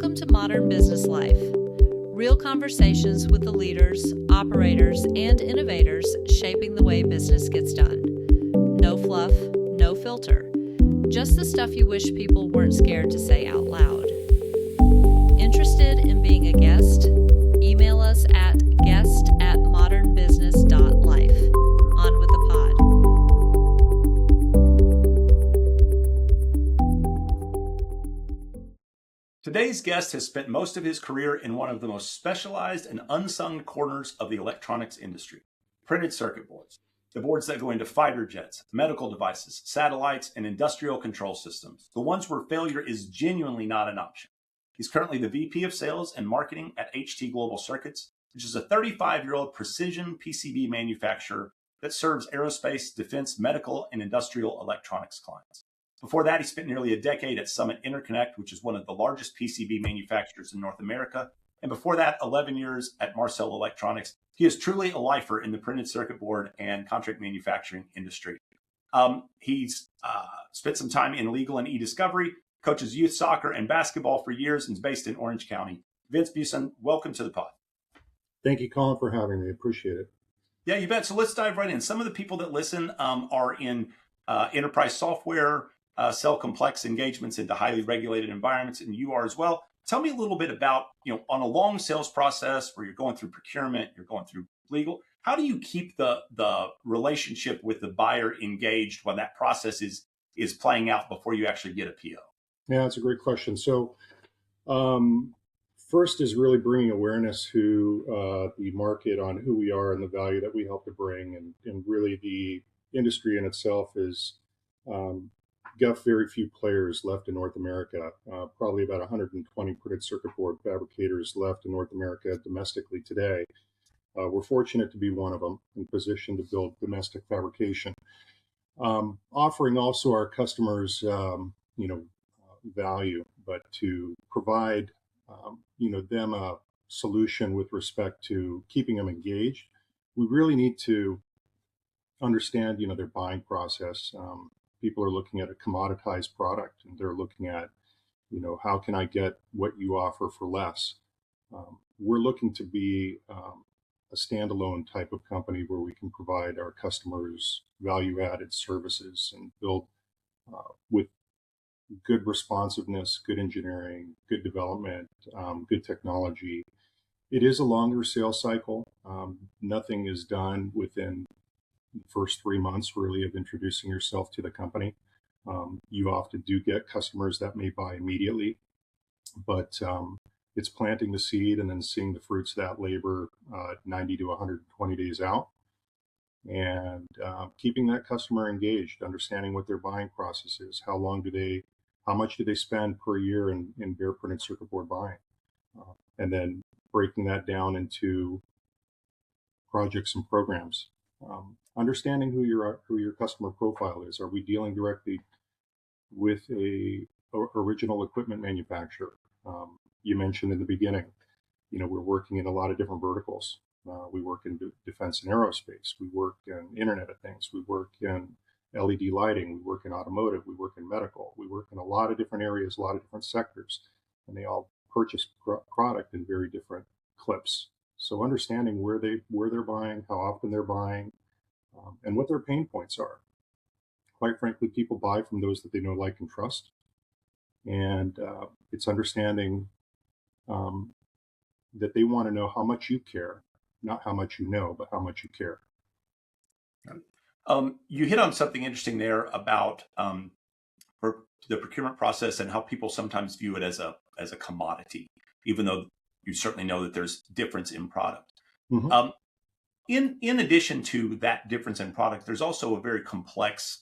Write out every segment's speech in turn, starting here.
Welcome to Modern Business Life. Real conversations with the leaders, operators, and innovators shaping the way business gets done. No fluff, no filter. Just the stuff you wish people weren't scared to say out loud. Interested in being a guest? Email us at guest@modernbusiness.life. On with the pod. Today's guest has spent most of his career in one of the most specialized and unsung corners of the electronics industry, printed circuit boards. The boards that go into fighter jets, medical devices, satellites, and industrial control systems. The ones where failure is genuinely not an option. He's currently the VP of Sales and Marketing at HT Global Circuits, which is a 35-year-old precision PCB manufacturer that serves aerospace, defense, medical, and industrial electronics clients. Before that, he spent nearly a decade at Summit Interconnect, which is one of the largest PCB manufacturers in North America. And before that, 11 years at Marcel Electronics. He is truly a lifer in the printed circuit board and contract manufacturing industry. He's spent some time in legal and e-discovery, coaches youth soccer and basketball for years, and is based in Orange County. Vince Beusan, welcome to the pod. Thank you, Colin, for having me. Appreciate it. Yeah, you bet. So let's dive right in. Some of the people that listen are in enterprise software, sell complex engagements into highly regulated environments, and you are as well. Tell me a little bit about, on a long sales process where you're going through procurement, you're going through legal, how do you keep the relationship with the buyer engaged when that process is playing out before you actually get a PO? Yeah, that's a great question. So first is really bringing awareness to the market on who we are and the value that we help to bring. And really the industry in itself is got very few players left in North America, probably about 120 printed circuit board fabricators left in North America domestically today. We're fortunate to be one of them in position to build domestic fabrication, offering also our customers, value, but to provide, them a solution with respect to keeping them engaged. We really need to understand, their buying process. People are looking at a commoditized product, and they're looking at, how can I get what you offer for less? We're looking to be a standalone type of company where we can provide our customers value-added services and build with good responsiveness, good engineering, good development, good technology. It is a longer sales cycle. Nothing is done within the first 3 months, really, of introducing yourself to the company. You often do get customers that may buy immediately, but it's planting the seed and then seeing the fruits of that labor 90 to 120 days out, and keeping that customer engaged, understanding what their buying process is, how much do they spend per year in bare printed circuit board buying, and then breaking that down into projects and programs. Understanding who your customer profile is. Are we dealing directly with a original equipment manufacturer? You mentioned in the beginning, we're working in a lot of different verticals. We work in defense and aerospace. We work in Internet of Things. We work in LED lighting. We work in automotive. We work in medical. We work in a lot of different areas, a lot of different sectors, and they all purchase product in very different clips. So understanding where they're buying, how often they're buying, and what their pain points are. Quite frankly, people buy from those that they know, like, and trust. And it's understanding that they want to know how much you care, not how much you know, but how much you care. You hit on something interesting there about the procurement process and how people sometimes view it as a commodity, even though you certainly know that there's difference in product. Mm-hmm. In addition to that difference in product, there's also a very complex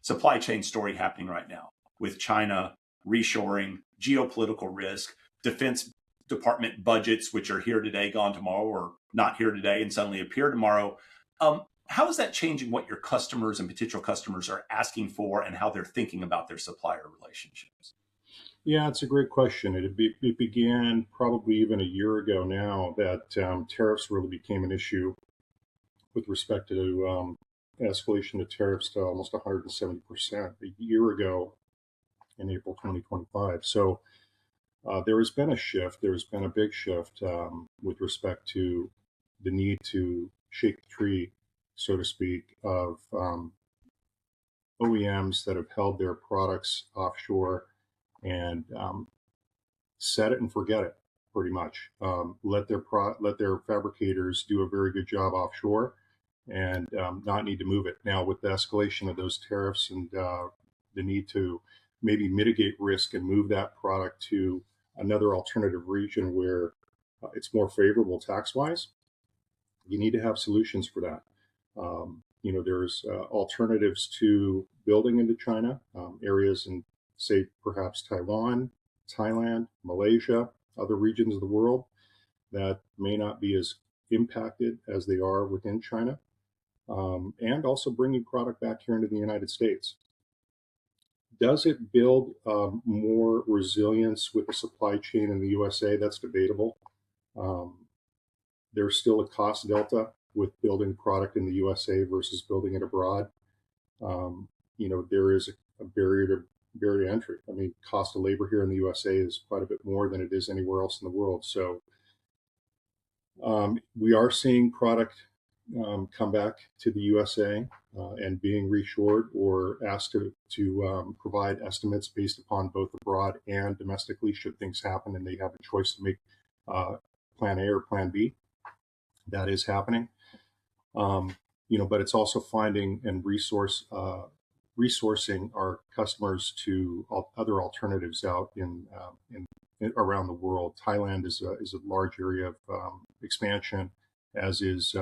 supply chain story happening right now with China reshoring, geopolitical risk, Defense Department budgets, which are here today, gone tomorrow, or not here today and suddenly appear tomorrow. How is that changing what your customers and potential customers are asking for and how they're thinking about their supplier relationships? Yeah, it's a great question. It began probably even a year ago now that tariffs really became an issue with respect to escalation of tariffs to almost 170% a year ago in April 2025. So there has been a shift. There's been a big shift with respect to the need to shake the tree, so to speak, of OEMs that have held their products offshore and set it and forget it, pretty much. Let their fabricators do a very good job offshore and not need to move it. Now, with the escalation of those tariffs and the need to maybe mitigate risk and move that product to another alternative region where it's more favorable tax wise, you need to have solutions for that. There's alternatives to building into China, areas in, say, perhaps Taiwan, Thailand, Malaysia, other regions of the world that may not be as impacted as they are within China, and also bringing product back here into the United States. Does it build more resilience with the supply chain in the USA? That's debatable. Um, there's still a cost delta with building product in the USA versus building it abroad. There is a barrier to entry. I mean, cost of labor here in the USA is quite a bit more than it is anywhere else in the world. So we are seeing product come back to the USA and being reshored or asked to provide estimates based upon both abroad and domestically should things happen and they have a choice to make plan A or plan B. That is happening. But it's also finding and resourcing our customers to other alternatives out in around the world. Thailand is a large area of expansion, as is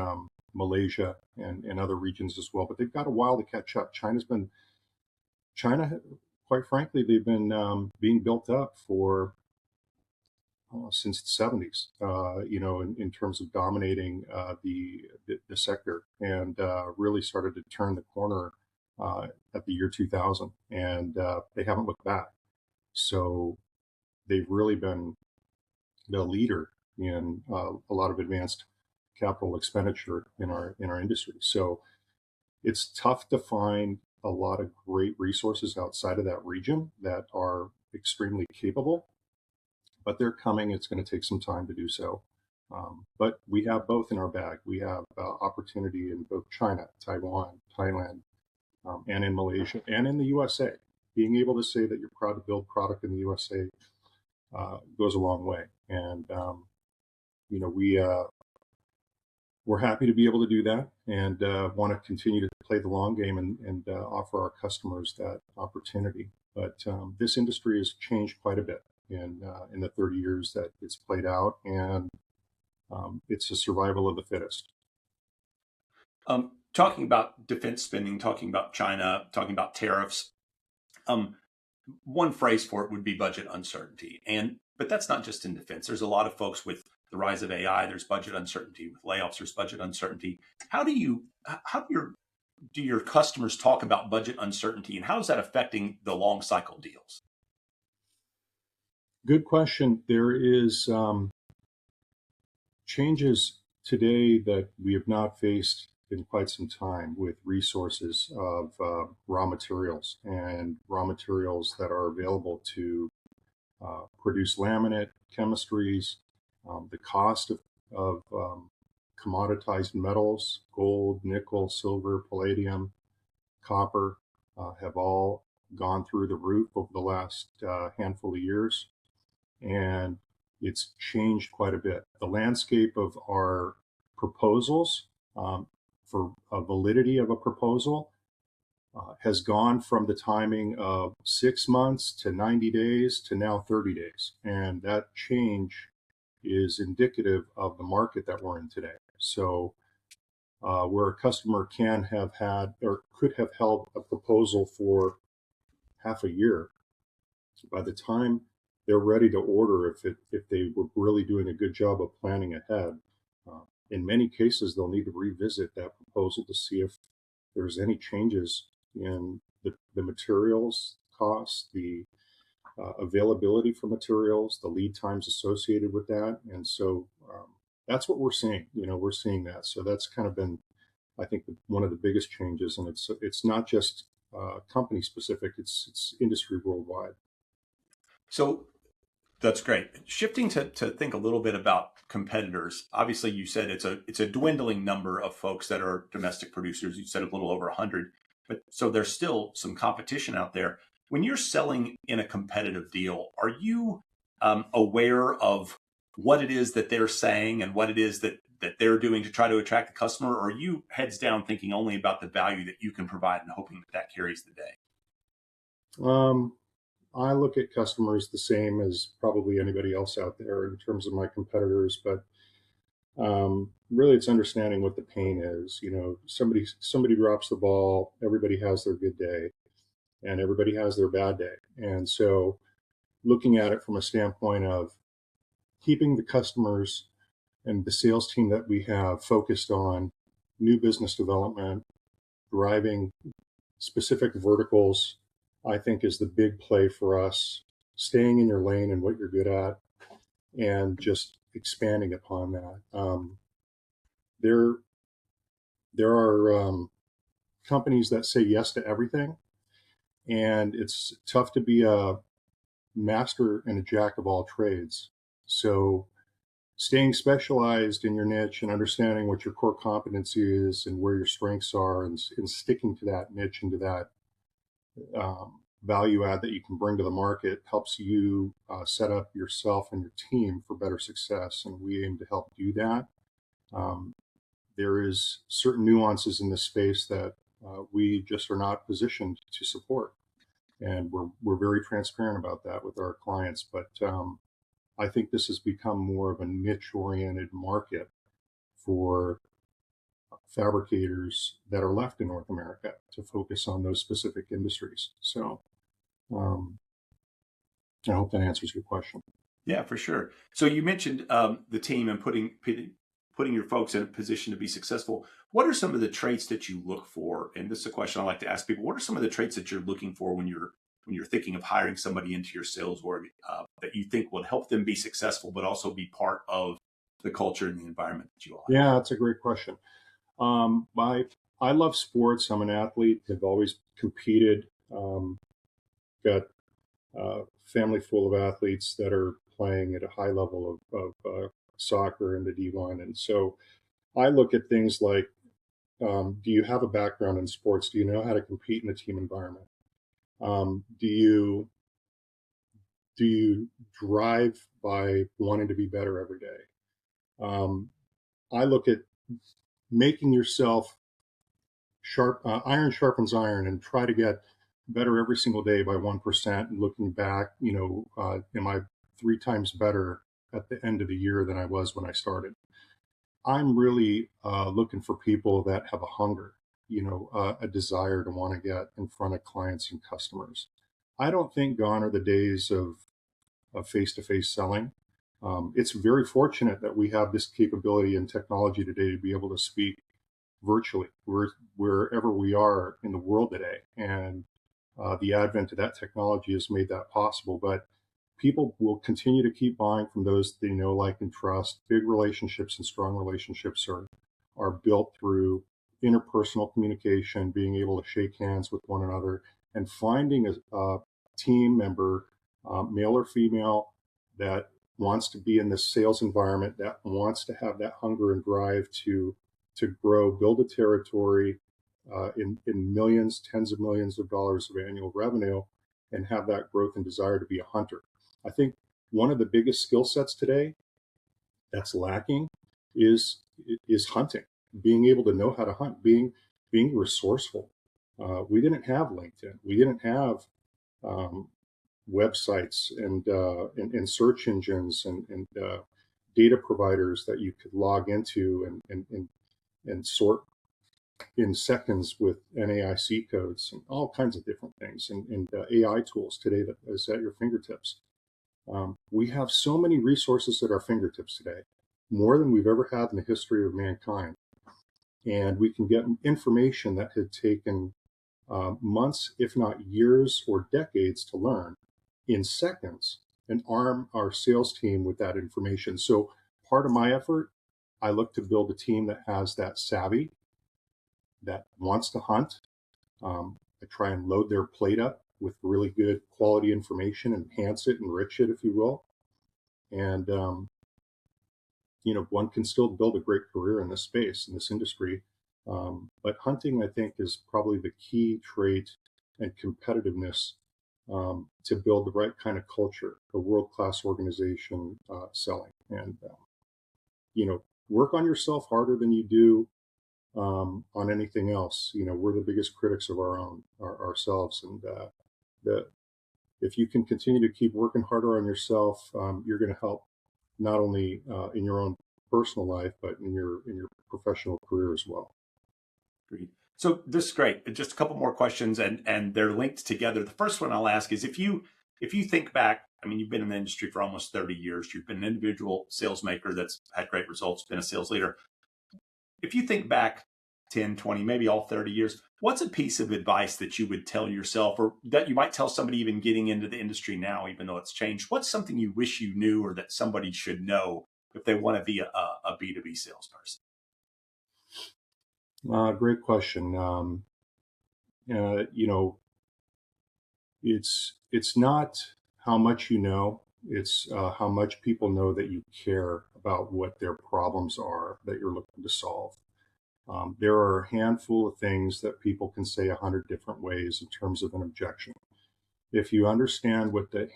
Malaysia and other regions as well. But they've got a while to catch up. China, quite frankly, they've been being built up for since the 70s, in terms of dominating the sector, and really started to turn the corner at the year 2000, and they haven't looked back. So they've really been the leader in a lot of advanced capital expenditure in our industry. So it's tough to find a lot of great resources outside of that region that are extremely capable, but they're coming. It's going to take some time to do so. But we have both in our bag. We have opportunity in both China, Taiwan, Thailand, and in Malaysia and in the USA. Being able to say that you're proud to build product in the USA goes a long way. And, we're happy to be able to do that and want to continue to play the long game and offer our customers that opportunity. But this industry has changed quite a bit in the 30 years that it's played out, and it's a survival of the fittest. Talking about defense spending, talking about China, talking about tariffs, one phrase for it would be budget uncertainty. But that's not just in defense. There's a lot of folks with the rise of AI. There's budget uncertainty with layoffs. There's budget uncertainty. How do your customers talk about budget uncertainty, and how is that affecting the long cycle deals? Good question. There is changes today that we have not faced in quite some time with resources of raw materials and raw materials that are available to produce laminate chemistries. The cost of commoditized metals, gold, nickel, silver, palladium, copper, have all gone through the roof over the last handful of years. And it's changed quite a bit. The landscape of our proposals, for a validity of a proposal, has gone from the timing of 6 months to 90 days to now 30 days. And that change is indicative of the market that we're in today. So where a customer can have had or could have held a proposal for half a year, by the time they're ready to order, if they were really doing a good job of planning ahead, in many cases they'll need to revisit that proposal to see if there's any changes in the materials costs, the availability for materials, the lead times associated with that. And so that's what we're seeing. We're seeing that. So that's kind of been, I think, one of the biggest changes. And it's not just company specific, it's industry worldwide. So That's great. Shifting to think a little bit about competitors. Obviously, you said it's a dwindling number of folks that are domestic producers. You said a little over 100, but so there's still some competition out there. When you're selling in a competitive deal, are you aware of what it is that they're saying and what it is that they're doing to try to attract the customer? Or are you heads down thinking only about the value that you can provide and hoping that that carries the day? Um, I look at customers the same as probably anybody else out there in terms of my competitors, but really it's understanding what the pain is. You know, somebody drops the ball, everybody has their good day, and everybody has their bad day. And so looking at it from a standpoint of keeping the customers and the sales team that we have focused on new business development, driving specific verticals, I think is the big play for us. Staying in your lane and what you're good at, and just expanding upon that. There, there are companies that say yes to everything, and it's tough to be a master and a jack of all trades. So staying specialized in your niche and understanding what your core competency is and where your strengths are, and sticking to that niche and to that value add that you can bring to the market helps you set up yourself and your team for better success. And we aim to help do that. Um, there is certain nuances in this space that we just are not positioned to support. And we're very transparent about that with our clients. But I think this has become more of a niche-oriented market for fabricators that are left in North America to focus on those specific industries. So um, I hope that answers your question. Yeah, for sure. So you mentioned the team and putting your folks in a position to be successful. What are some of the traits that you look for? And this is a question I like to ask people. What are some of the traits that you're looking for when you're thinking of hiring somebody into your sales org that you think will help them be successful, but also be part of the culture and the environment that you all have? Yeah, that's a great question. I love sports. I'm an athlete. I've always competed. Got family full of athletes that are playing at a high level of soccer in the D1. And so I look at things like, do you have a background in sports? Do you know how to compete in a team environment? Do you drive by wanting to be better every day? I look at making yourself sharp. Iron sharpens iron, and try to get better every single day by 1%. And looking back, am I 3 times better at the end of the year than I was when I started? I'm really looking for people that have a hunger, a desire to want to get in front of clients and customers. I don't think gone are the days of face-to-face selling. It's very fortunate that we have this capability and technology today to be able to speak virtually wherever we are in the world today. And the advent of that technology has made that possible. But people will continue to keep buying from those they know, like, and trust. Big relationships and strong relationships are built through interpersonal communication, being able to shake hands with one another, and finding a team member, male or female, that wants to be in this sales environment, that wants to have that hunger and drive to grow, build a territory in millions, tens of millions of dollars of annual revenue, and have that growth and desire to be a hunter. I think one of the biggest skill sets today that's lacking is hunting, being able to know how to hunt, being resourceful. We didn't have LinkedIn. We didn't have websites and search engines and data providers that you could log into and sort in seconds with NAIC codes and all kinds of different things, and AI tools today that is at your fingertips. We have so many resources at our fingertips today, more than we've ever had in the history of mankind. And we can get information that had taken months, if not years or decades to learn, in seconds, and arm our sales team with that information. So part of my effort, I look to build a team that has that savvy, that wants to hunt. I try and load their plate up with really good quality information, enhance it, enrich it, if you will. And, one can still build a great career in this space, in this industry. But hunting, I think, is probably the key trait and competitiveness to build the right kind of culture, a world-class organization selling. And, work on yourself harder than you do on anything else. We're the biggest critics of ourselves. And the, if you can continue to keep working harder on yourself, you're going to help not only in your own personal life, but in your professional career as well. Agreed. So this is great. Just a couple more questions, and they're linked together. The first one I'll ask is, if you think back, I mean, you've been in the industry for almost 30 years. You've been an individual sales maker that's had great results, been a sales leader. If you think back 10, 20, maybe all 30 years, what's a piece of advice that you would tell yourself, or that you might tell somebody even getting into the industry now, even though it's changed? What's something you wish you knew, or that somebody should know if they want to be a B2B salesperson? Great question. It's not how much you know, it's how much people know that you care about what their problems are that you're looking to solve. There are a handful of things that people can say 100 different ways in terms of an objection. If you understand what the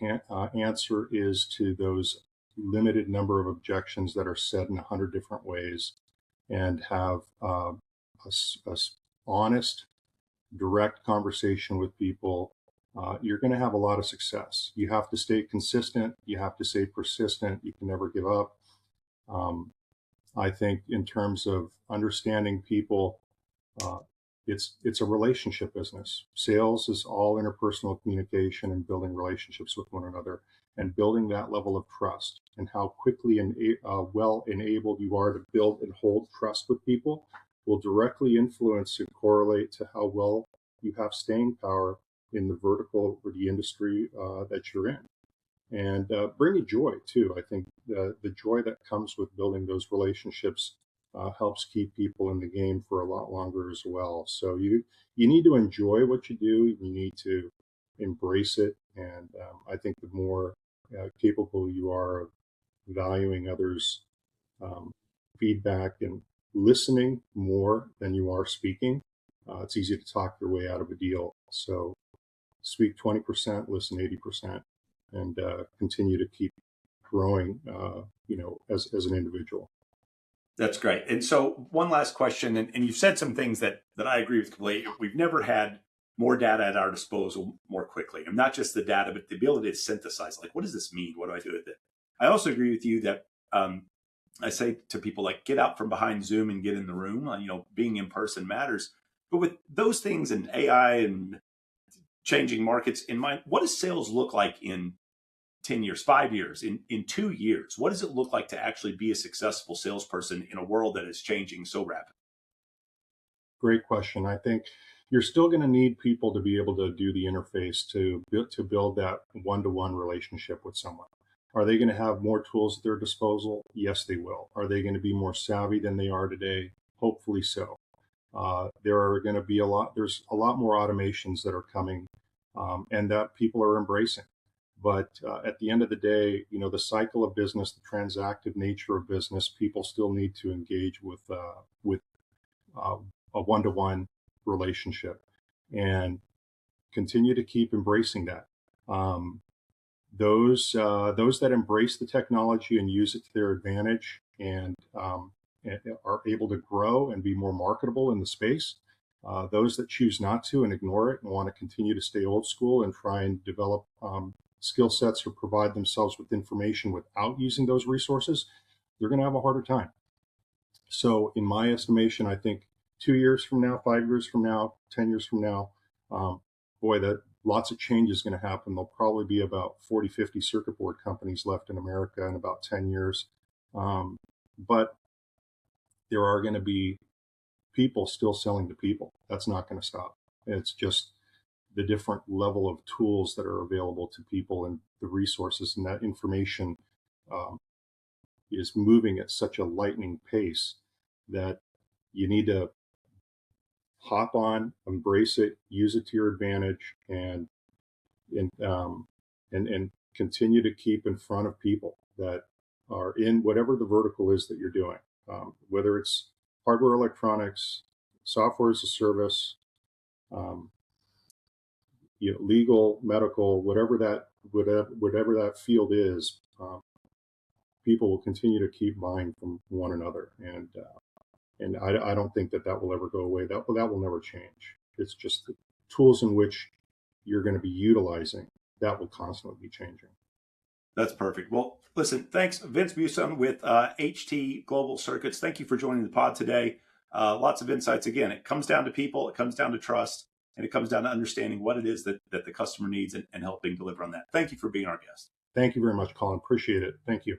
answer is to those limited number of objections that are said in 100 different ways, and have a honest, direct conversation with people, you're going to have a lot of success. You have to stay consistent. You have to stay persistent. You can never give up. I think in terms of understanding people, uh, it's a relationship business. Sales is all interpersonal communication and building relationships with one another, and building that level of trust, and how quickly and well enabled you are to build and hold trust with people will directly influence and correlate to how well you have staying power in the vertical or the industry that you're in. And bring you joy too. I think the joy that comes with building those relationships helps keep people in the game for a lot longer as well. So you need to enjoy what you do. You need to embrace it, and I think the more capable you are of valuing others' um, feedback and listening more than you are speaking, it's easy to talk your way out of a deal. So speak 20%, listen 80%, and continue to keep growing, as an individual. That's great. And so one last question, and you've said some things that I agree with completely. We've never had more data at our disposal more quickly. And not just the data, but the ability to synthesize, like, what does this mean? What do I do with it? I also agree with you that I say to people, like, get out from behind Zoom and get in the room. Being in person matters. But with those things and AI and changing markets in mind, what does sales look like in 10 years, 5 years, in 2 years? What does it look like to actually be a successful salesperson in a world that is changing so rapidly? Great question. I think you're still going to need people to be able to do the interface to build that one-to-one relationship with someone. Are they going to have more tools at their disposal? Yes, they will. Are they going to be more savvy than they are today? Hopefully so. There's a lot more automations that are coming, and that people are embracing. But at the end of the day, the cycle of business, the transactive nature of business, people still need to engage with a one-to-one relationship, and continue to keep embracing that. Um, those that embrace the technology and use it to their advantage, and are able to grow and be more marketable in the space. Those that choose not to and ignore it and want to continue to stay old school and try and develop skill sets or provide themselves with information without using those resources, they're going to have a harder time. So, in my estimation, I think 2 years from now, 5 years from now, 10 years from now, um, that lots of change is going to happen. There'll probably be about 40, 50 circuit board companies left in America in about 10 years. But there are going to be people still selling to people. That's not going to stop. It's just the different level of tools that are available to people and the resources, and that information um, is moving at such a lightning pace that you need to hop on, embrace it, use it to your advantage, and and continue to keep in front of people. that are in whatever the vertical is that you're doing, whether it's hardware, electronics, software as a service, um, legal, medical, whatever that field is. People will continue to keep buying from one another, and I don't think that will ever go away. That will never change. It's just the tools in which you're going to be utilizing that will constantly be changing. That's perfect. Well, listen, thanks, Vince Beusan with HT Global Circuits. Thank you for joining the pod today. Lots of insights. Again, it comes down to people, it comes down to trust, and it comes down to understanding what it is that the customer needs and helping deliver on that. Thank you for being our guest. Thank you very much, Colin. Appreciate it. Thank you.